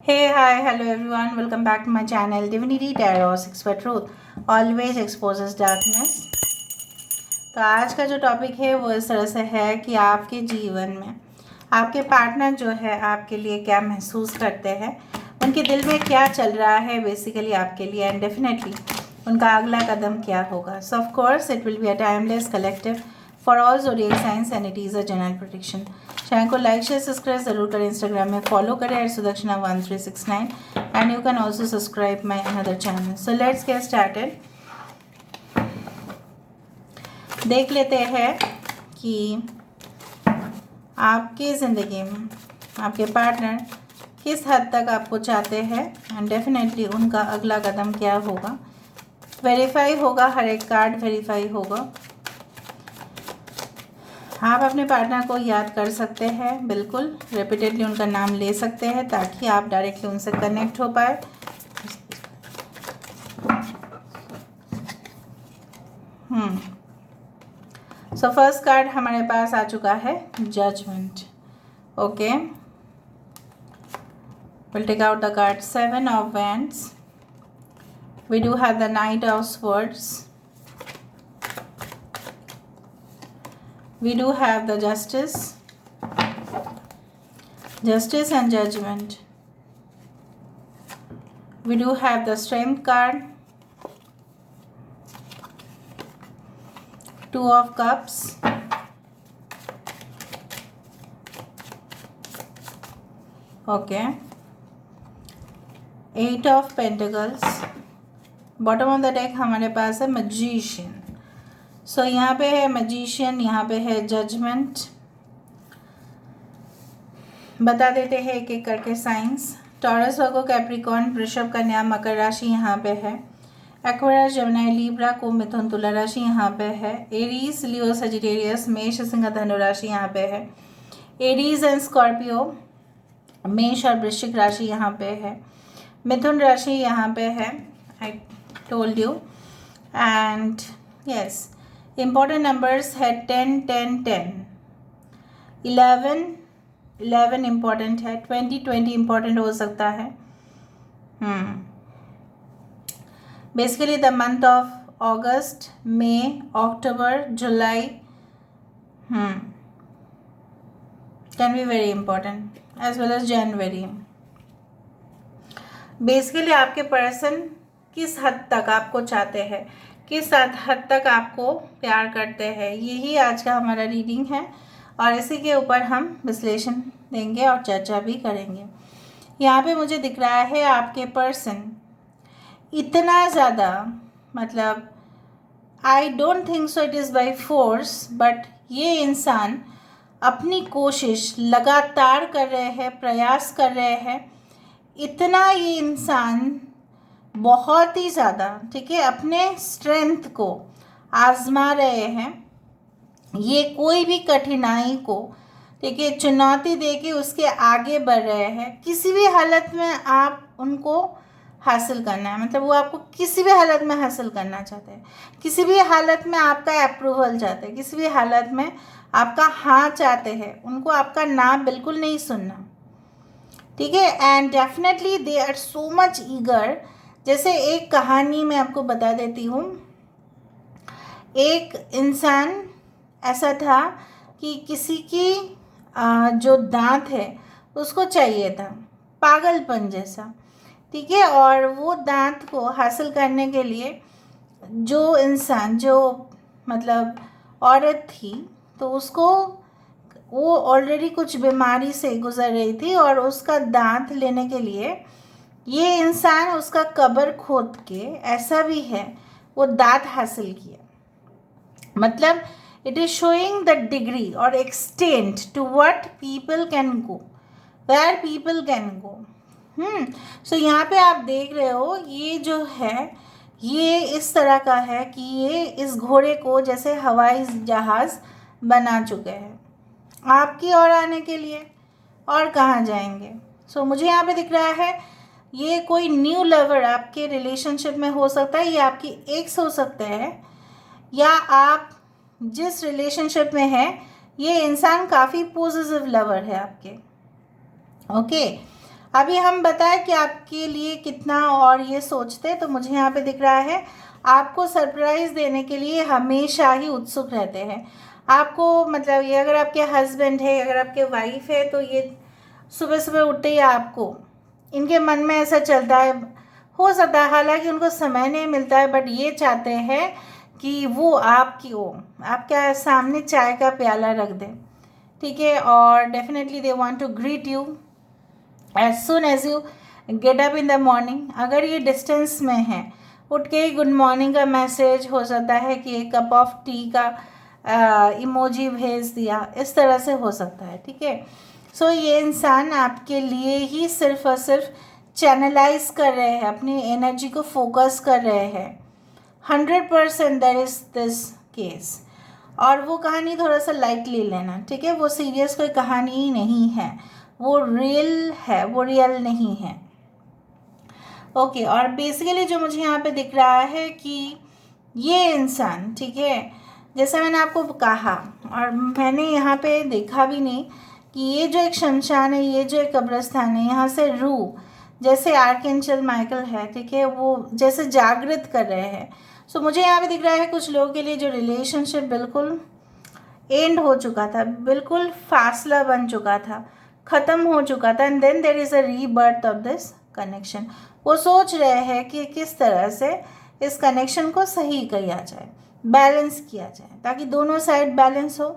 Hey, hi, hello everyone. Welcome back to my channel Divinity Tarot 6 for Truth always exposes darkness. तो आज का जो topic है वो इस तरह से है कि आपके जीवन में आपके पार्टनर जो है आपके लिए क्या महसूस करते हैं, उनके दिल में क्या चल रहा है बेसिकली आपके लिए, एंड डेफिनेटली उनका अगला कदम क्या होगा. सो of course it will be a timeless collective for all zodiac science and it is a general protection. Channel को लाइक शेयर सब्सक्राइब ज़रूर करें. इंस्टाग्राम में फॉलो करें @sudakshinah1369 and you can also subscribe my another channel. So let's get started. देख लेते हैं कि आपकी ज़िंदगी में आपके पार्टनर किस हद तक आपको चाहते हैं एंड डेफिनेटली उनका अगला कदम क्या होगा. वेरीफाई होगा, हर एक कार्ड वेरीफाई होगा. आप अपने पार्टनर को याद कर सकते हैं, बिल्कुल रिपीटेडली उनका नाम ले सकते हैं ताकि आप डायरेक्टली उनसे कनेक्ट हो पाए. सो फर्स्ट कार्ड हमारे पास आ चुका है, judgement. Okay, will take out the card 7 of wands. We do have the knight of swords. We do have the justice and judgment. We do have the strength card, 2 of cups, okay, 8 of pentacles. Bottom of the deck हमारे पास है magician. सो यहाँ पे है magician, यहाँ पे है judgement. बता देते हैं एक एक करके साइंस. टॉरस, वर्गो, कैप्रिकॉर्न, वृषभ, कन्या, मकर राशि यहाँ पे है. एक्वेरियस, जेमिनी, लिब्रा, कुंभ, मिथुन, तुला राशि यहाँ पे है. एरीज, लियो, सजिटेरियस, मेष, सिंह, धनु राशि यहाँ पे है. एरीज एंड स्कॉर्पियो, मेष और वृश्चिक राशि यहाँ पे है. मिथुन राशि यहाँ पे है. I told you. And yes, important numbers है 10 10 10, 11 इम्पॉर्टेंट है. 20 इम्पॉर्टेंट हो सकता है. Basically the month of August, May, October, July can be very important as well as January. बेसिकली आपके पर्सन किस हद तक आपको चाहते हैं, किस हद तक आपको प्यार करते हैं, यही आज का हमारा रीडिंग है और इसी के ऊपर हम विश्लेषण देंगे और चर्चा भी करेंगे. यहाँ पे मुझे दिख रहा है आपके पर्सन इतना ज़्यादा, मतलब I don't think so it is by force, but ये इंसान अपनी कोशिश लगातार कर रहे हैं, प्रयास कर रहे हैं. इतना ये इंसान बहुत ही ज़्यादा, ठीक है, अपने स्ट्रेंथ को आजमा रहे हैं. ये कोई भी कठिनाई को, ठीक है, चुनौती देके उसके आगे बढ़ रहे हैं. किसी भी हालत में आप उनको हासिल करना है, मतलब वो आपको किसी भी हालत में हासिल करना चाहते हैं, किसी भी हालत में आपका अप्रूवल चाहते हैं, किसी भी हालत में आपका हाँ चाहते हैं. उनको आपका ना बिल्कुल नहीं सुनना, ठीक है. And definitely they are so much eager. जैसे एक कहानी मैं आपको बता देती हूँ. एक इंसान ऐसा था कि किसी की जो दांत है उसको चाहिए था, पागलपन जैसा, ठीक है. और वो दांत को हासिल करने के लिए जो इंसान, जो मतलब औरत थी, तो उसको, वो ऑलरेडी कुछ बीमारी से गुजर रही थी और उसका दांत लेने के लिए ये इंसान उसका कब्र खोद के, ऐसा भी है, वो दांत हासिल किया. मतलब it is showing the degree और extent to what people can go, where people can go. So यहाँ पे आप देख रहे हो, ये जो है ये इस तरह का है कि ये इस घोड़े को जैसे हवाई जहाज़ बना चुके हैं आपकी ओर आने के लिए. और कहाँ जाएंगे. सो मुझे यहाँ पे दिख रहा है ये कोई न्यू लवर आपके रिलेशनशिप में हो सकता है, ये आपकी एक्स हो सकते हैं, या आप जिस रिलेशनशिप में हैं ये इंसान काफ़ी पॉजिटिव लवर है आपके. ओके, अभी हम बताएं कि आपके लिए कितना और ये सोचते, तो मुझे यहाँ पे दिख रहा है आपको सरप्राइज़ देने के लिए हमेशा ही उत्सुक रहते हैं। आपको मतलब ये अगर आपके हस्बैंड है, अगर आपके वाइफ है, तो ये सुबह सुबह उठते ही आपको इनके मन में ऐसा चलता है, हो सकता है हालांकि उनको समय नहीं मिलता है, बट ये चाहते हैं कि वो आपके सामने चाय का प्याला रख दें, ठीक है। और definitely they want to greet you as soon as you get up in the morning. अगर ये डिस्टेंस में है, उठ के ही गुड मॉर्निंग का मैसेज हो सकता है कि एक कप ऑफ टी का इमोजी भेज दिया, इस तरह से हो सकता है, ठीक है। सो ये इंसान आपके लिए ही सिर्फ और सिर्फ चैनलाइज कर रहे हैं, अपनी एनर्जी को फोकस कर रहे हैं। 100% दैट इज़ दिस केस। और वो कहानी थोड़ा सा लाइटली लेना, ठीक है। वो सीरियस कोई कहानी ही नहीं है, वो रियल है, वो रियल नहीं है। ओके और बेसिकली जो मुझे यहाँ पे दिख रहा है कि ये इंसान, ठीक है, जैसे मैंने आपको कहा और मैंने यहाँ पे देखा भी नहीं कि ये जो एक शमशान है, ये जो एक कब्रिस्तान है, यहाँ से रूह जैसे आर्कएंजल माइकल है, ठीक है, वो जैसे जागृत कर रहे हैं। सो मुझे यहाँ पे दिख रहा है कुछ लोगों के लिए जो रिलेशनशिप बिल्कुल एंड हो चुका था, बिल्कुल फासला बन चुका था, ख़त्म हो चुका था, and then there is a rebirth of this connection. वो सोच रहे हैं कि किस तरह से इस कनेक्शन को सही किया जाए, बैलेंस किया जाए, ताकि दोनों साइड बैलेंस हो,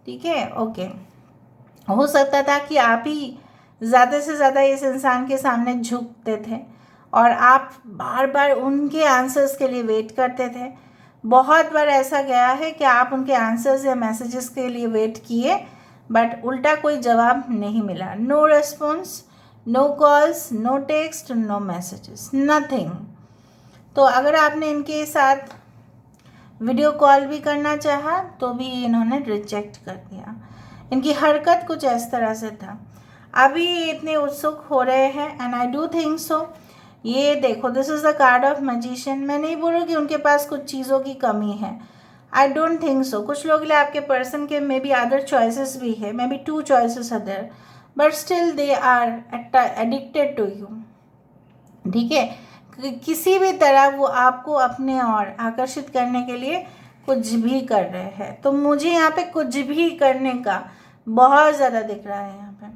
ठीक है। ओके हो सकता था कि आप ही ज़्यादा से ज़्यादा इस इंसान के सामने झुकते थे और आप बार बार उनके आंसर्स के लिए वेट करते थे। बहुत बार ऐसा गया है कि आप उनके आंसर्स या मैसेजेस के लिए वेट किए, बट उल्टा कोई जवाब नहीं मिला। No response, no calls, no text, no messages, nothing. तो अगर आपने इनके साथ वीडियो कॉल भी करना चाहा तो भी इन्होंने रिजेक्ट कर दिया। इनकी हरकत कुछ इस तरह से था। अभी इतने उत्सुक हो रहे हैं, and I do think so. ये देखो, this is the card of magician. मैं नहीं बोल रही कि उनके पास कुछ चीज़ों की कमी है, आई डोंट थिंक सो। कुछ लोग के लिए आपके पर्सन के मे बी अदर चॉइसेस भी है, maybe 2 choices are there, but still they are addicted to you, ठीक है। किसी भी तरह वो आपको अपने और आकर्षित करने के लिए कुछ भी कर रहे हैं। तो मुझे यहाँ पे कुछ भी करने का बहुत ज़्यादा दिख रहा है।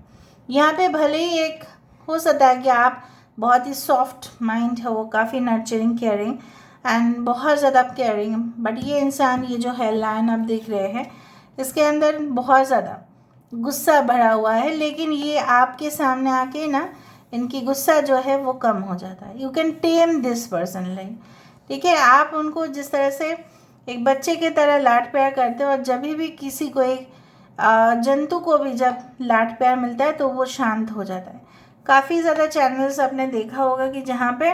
यहाँ पे भले ही एक हो सकता है कि आप बहुत ही सॉफ्ट माइंड है, वो काफ़ी नर्चरिंग, केयरिंग एंड बहुत ज़्यादा केयरिंग, बट ये इंसान, ये जो है लाइन आप देख रहे हैं, इसके अंदर बहुत ज़्यादा गुस्सा भरा हुआ है। लेकिन ये आपके सामने आके ना, इनकी गुस्सा जो है वो कम हो जाता है। You can time this person like, ठीक है। आप उनको जिस तरह से एक बच्चे की तरह लाड प्यार करते हो, और जब भी किसी को, एक जंतु को भी जब लाड प्यार मिलता है तो वो शांत हो जाता है। काफ़ी ज़्यादा चैनल्स आपने देखा होगा कि जहाँ पे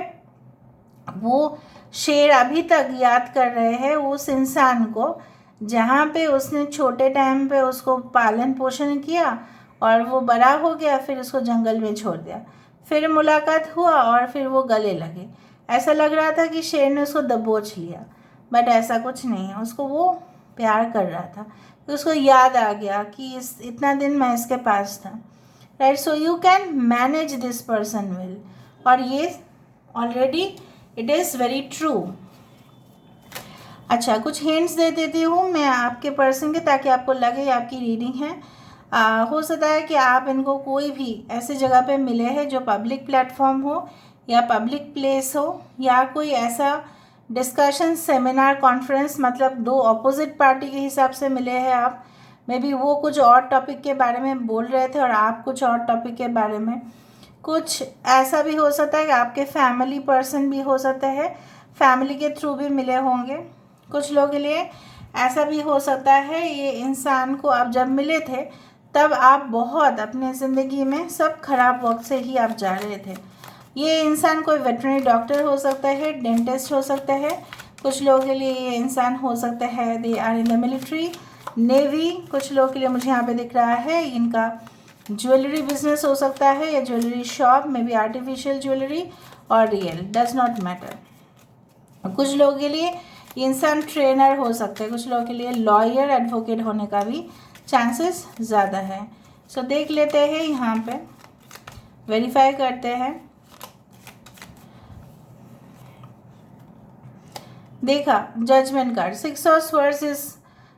वो शेर अभी तक याद कर रहे हैं उस इंसान को, जहाँ पे उसने छोटे टाइम पे उसको पालन पोषण किया और वो बड़ा हो गया, फिर उसको जंगल में छोड़ दिया, फिर मुलाकात हुआ और फिर वो गले लगे। ऐसा लग रहा था कि शेर ने उसको दबोच लिया, बट ऐसा कुछ नहीं है। उसको वो प्यार कर रहा था, तो उसको याद आ गया कि इतना दिन मैं इसके पास था, right. So you can manage this person well, और ये already it is very true. अच्छा, कुछ हिंट्स दे देती हूँ मैं आपके पर्सन के, ताकि आपको लगे आपकी रीडिंग है। हो सकता है कि आप इनको कोई भी ऐसी जगह पे मिले हैं जो पब्लिक प्लेटफॉर्म हो या पब्लिक प्लेस हो, या कोई ऐसा डिस्कशन, सेमिनार, कॉन्फ्रेंस, मतलब 2 अपोजिट पार्टी के हिसाब से मिले हैं आप। मे बी वो कुछ और टॉपिक के बारे में बोल रहे थे और आप कुछ और टॉपिक के बारे में। कुछ ऐसा भी हो सकता है कि आपके फैमिली पर्सन भी हो सकते हैं, फैमिली के थ्रू भी मिले होंगे। कुछ लोगों के लिए ऐसा भी हो सकता है, ये इंसान को आप जब मिले थे तब आप बहुत अपने ज़िंदगी में सब खराब वक्त से ही आप जा रहे थे। ये इंसान कोई वेटरनरी डॉक्टर हो सकता है, डेंटिस्ट हो सकता है। कुछ लोगों के लिए ये इंसान हो सकता है they are in the military, navy. कुछ लोगों के लिए मुझे यहाँ पे दिख रहा है इनका ज्वेलरी बिजनेस हो सकता है, या jewellery shop, may be artificial jewellery और रियल, डज नॉट मैटर। कुछ लोगों के लिए इंसान ट्रेनर हो सकता है, कुछ लोगों के लिए लॉयर, एडवोकेट होने का भी चांसेस ज़्यादा है। सो देख लेते हैं यहाँ पे वेरीफाई करते हैं। देखा judgement card, 6 of swords is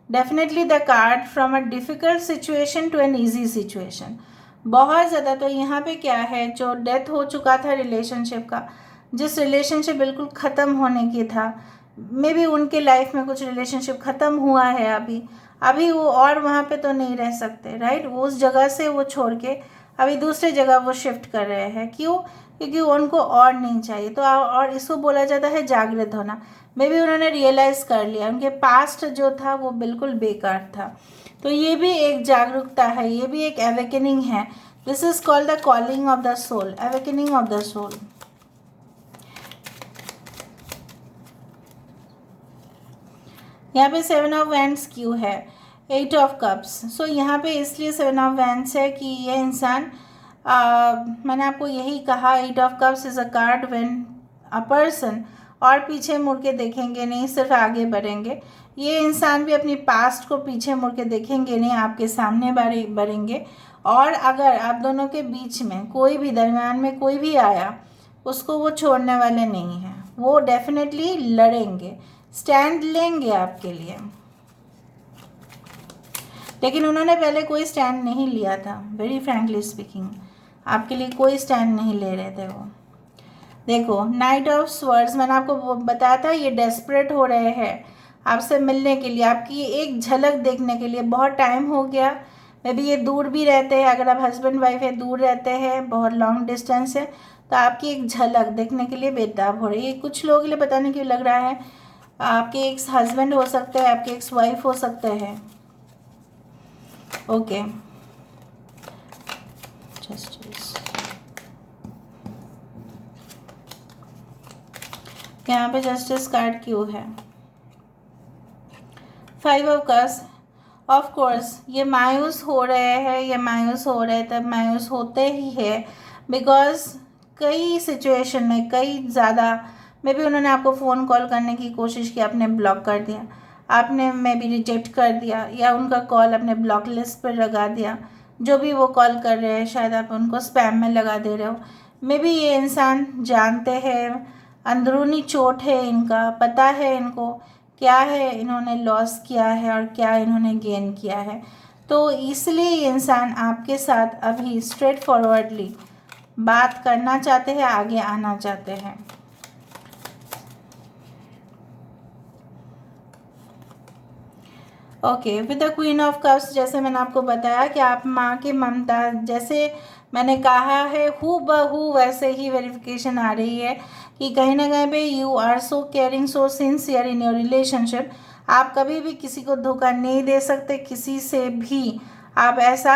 definitely the card from a difficult situation to an easy situation. बहुत ज़्यादा तो यहाँ पे क्या है, जो डेथ हो चुका था रिलेशनशिप का, जिस रिलेशनशिप बिल्कुल ख़त्म होने की था, मे बी उनके लाइफ में कुछ रिलेशनशिप ख़त्म हुआ है अभी वो और वहाँ पे तो नहीं रह सकते, राइट। वो उस जगह से वो छोड़ के अभी दूसरे जगह वो शिफ्ट कर रहे हैं। क्यों? क्योंकि उनको और नहीं चाहिए। तो और इसको बोला जाता है जागृत होना। मे बी उन्होंने रियलाइज़ कर लिया उनके पास्ट जो था वो बिल्कुल बेकार था। तो ये भी एक जागरूकता है, ये भी एक अवेकनिंग है। This is called the calling of the soul, awakening of the soul. यहाँ पे 7 ऑफ वैंड्स क्यों है, 8 ऑफ कप्स। सो यहाँ पे इसलिए 7 ऑफ वैंड्स है कि ये इंसान, मैंने आपको यही कहा, 8 of cups is a card when a person और पीछे मुड़ के देखेंगे नहीं, सिर्फ आगे बढ़ेंगे। ये इंसान भी अपनी पास्ट को पीछे मुड़ के देखेंगे नहीं, आपके सामने बढ़ेंगे। और अगर आप दोनों के बीच में कोई भी, दरम्यान में कोई भी आया, उसको वो छोड़ने वाले नहीं हैं। वो डेफिनेटली लड़ेंगे, स्टैंड लेंगे आपके लिए। लेकिन उन्होंने पहले कोई स्टैंड नहीं लिया था, वेरी फ्रैंकली स्पीकिंग, आपके लिए कोई स्टैंड नहीं ले रहे थे वो। देखो नाइट ऑफ स्वर्ड्स, मैंने आपको बताया था ये डेस्परेट हो रहे हैं आपसे मिलने के लिए, आपकी एक झलक देखने के लिए। बहुत टाइम हो गया, मे बी ये दूर भी रहते हैं, अगर आप हस्बैंड वाइफ है, दूर रहते हैं, बहुत लॉन्ग डिस्टेंस है, तो आपकी एक झलक देखने के लिए बेताब हो रही है। कुछ लोगों के लिए पता नहीं क्यों लग रहा है आपके एक्स हस्बैंड हो सकते हैं, आपके एक्स वाइफ हो सकते हैं। Okay, justice. यहाँ पे जस्टिस कार्ड क्यों है, 5 ऑफ कप्स। ऑफ कोर्स ये मायूस हो रहे हैं, ये मायूस हो रहे तब मायूस होते ही है, बिकॉज कई सिचुएशन में, कई ज़्यादा, मे बी उन्होंने आपको फ़ोन कॉल करने की कोशिश की, आपने ब्लॉक कर दिया, आपने मे बी रिजेक्ट कर दिया, या उनका कॉल अपने ब्लॉक लिस्ट पर लगा दिया। जो भी वो कॉल कर रहे हैं शायद आप उनको स्पैम में लगा दे रहे हो। मे बी ये इंसान जानते हैं, अंदरूनी चोट है इनका, पता है इनको क्या है इन्होंने लॉस किया है और क्या इन्होंने गेन किया है। तो इसलिए ये इंसान आपके साथ अभी स्ट्रेट फॉरवर्डली बात करना चाहते हैं, आगे आना चाहते हैं। Okay, with the queen of cups, जैसे मैंने आपको बताया कि आप माँ की ममता, जैसे मैंने कहा है हू बहू वैसे ही वेरिफिकेशन आ रही है कि कहीं ना कहीं पे you are so caring, so sincere in your relationship. आप कभी भी किसी को धोखा नहीं दे सकते, किसी से भी आप ऐसा,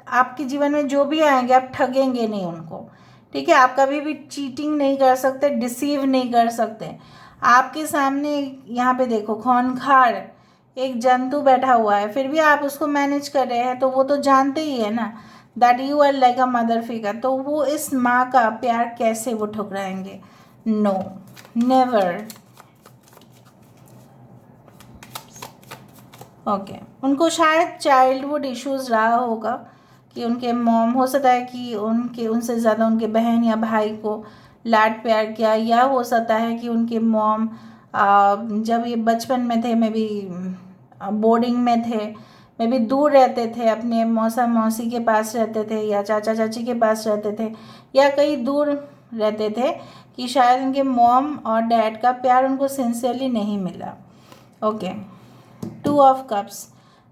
आपके जीवन में जो भी आएंगे आप ठगेंगे नहीं उनको, ठीक है। आप कभी भी चीटिंग नहीं कर सकते, डिसीव नहीं कर सकते। आपके सामने यहाँ पे देखो खूंखार एक जंतु बैठा हुआ है, फिर भी आप उसको मैनेज कर रहे हैं, तो वो तो जानते ही है ना that you are like a mother figure. तो वो इस माँ का प्यार कैसे वो ठुकराएंगे? No, never. ओके, उनको शायद चाइल्डहुड इश्यूज रहा होगा कि उनके मॉम, हो सकता है कि उनके उनसे ज़्यादा उनके बहन या भाई को लाड प्यार किया, या हो सकता है कि उनके मॉम जब ये बचपन में थे, मे बी बोर्डिंग में थे, मे बी दूर रहते थे, अपने मौसा मौसी के पास रहते थे, या चाचा चाची के पास रहते थे, या कहीं दूर रहते थे, कि शायद उनके मॉम और डैड का प्यार उनको सिंसियरली नहीं मिला। Okay, 2 of cups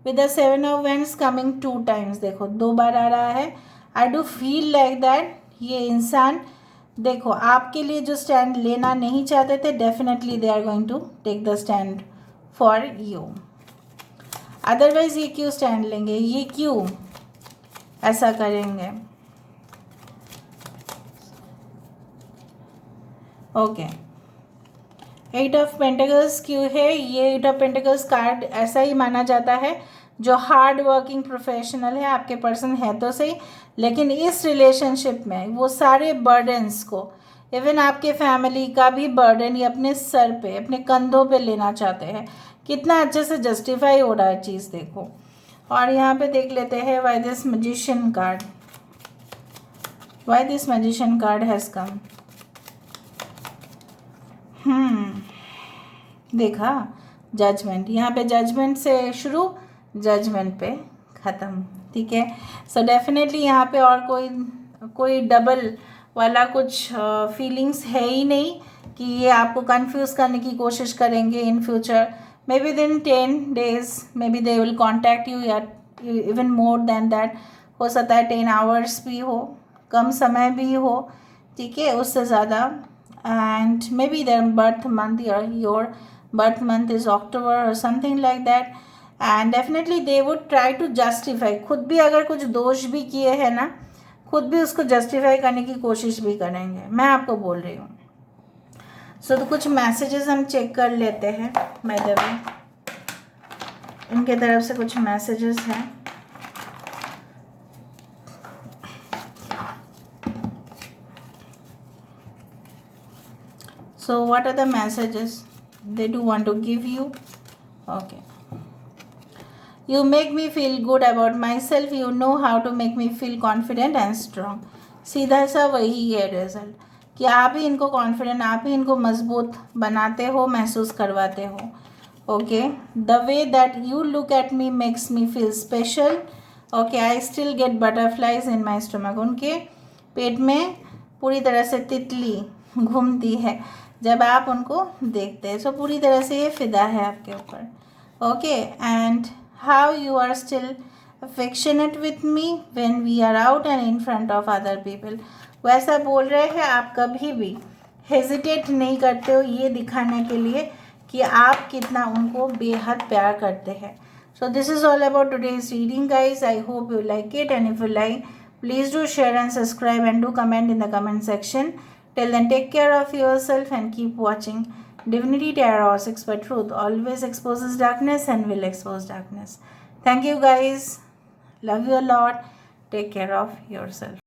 with the 7 of wands coming 2 times, देखो 2 बार आ रहा है। I do feel like that ये इंसान, देखो आपके लिए जो स्टैंड लेना नहीं चाहते थे, definitely they are going to take the stand for you. Otherwise ये क्यों स्टैंड लेंगे, ये क्यों ऐसा करेंगे? ओके, 8 ऑफ पेंटिकल्स क्यों है? ये 8 ऑफ पेंटिकल्स कार्ड ऐसा ही माना जाता है जो हार्ड वर्किंग प्रोफेशनल है, आपके पर्सन है तो सही, लेकिन इस रिलेशनशिप में वो सारे बर्डन्स को, इवन आपके फैमिली का भी बर्डन ये अपने सर पे, अपने कंधों पे लेना चाहते हैं। कितना अच्छे से जस्टिफाई हो रहा है चीज़, देखो। और यहाँ पे देख लेते हैं why this magician card. Why this magician card has come? देखा, जजमेंट, यहाँ पे जजमेंट से शुरू, जजमेंट पे ख़त्म, ठीक है। सो डेफिनेटली यहाँ पे और कोई डबल वाला कुछ फीलिंग्स है ही नहीं कि ये आपको कंफ्यूज करने की कोशिश करेंगे इन फ्यूचर। मे बी दिन 10 days may be they will contact you, या इवन मोर देन दैट, हो सकता है 10 hours भी हो, कम समय भी हो, ठीक है, उससे ज़्यादा। And may be there birth month, your birth month is October or something like that, and definitely they would try to justify, खुद भी अगर कुछ दोष भी किए हैं ना, खुद भी उसको जस्टिफाई करने की कोशिश भी करेंगे, मैं आपको बोल रही हूँ। सो तो कुछ मैसेजेस हम चेक कर लेते हैं। बाय द वे, इनके तरफ से कुछ मैसेजेस हैं। So what are the messages they do want to give you? Okay. You make me feel good about myself. You know how to make me feel confident and strong. सीधा सा वही है result कि आप ही इनको confident, आप ही इनको मजबूत बनाते हो, महसूस करवाते हो। Okay, the way that you look at me makes me feel special. Okay, I still get butterflies in my stomach. उनके पेट में पूरी तरह से तितली घूमती है जब आप उनको देखते हैं। सो पूरी तरह से ये फिदा है आपके ऊपर। Okay, and how you are still affectionate with me when we are out and in front of other people. वैसा बोल रहे हैं, आप कभी भी हेजिटेट नहीं करते हो ये दिखाने के लिए कि आप कितना उनको बेहद प्यार करते हैं। So this is all about today's reading guys. I hope you like it, and if you like, please do share and subscribe and do comment in the comment section. Till then, take care of yourself and keep watching Divinity Tarot 6 for Truth. Always exposes darkness and will expose darkness. Thank you guys. Love you a lot. Take care of yourself.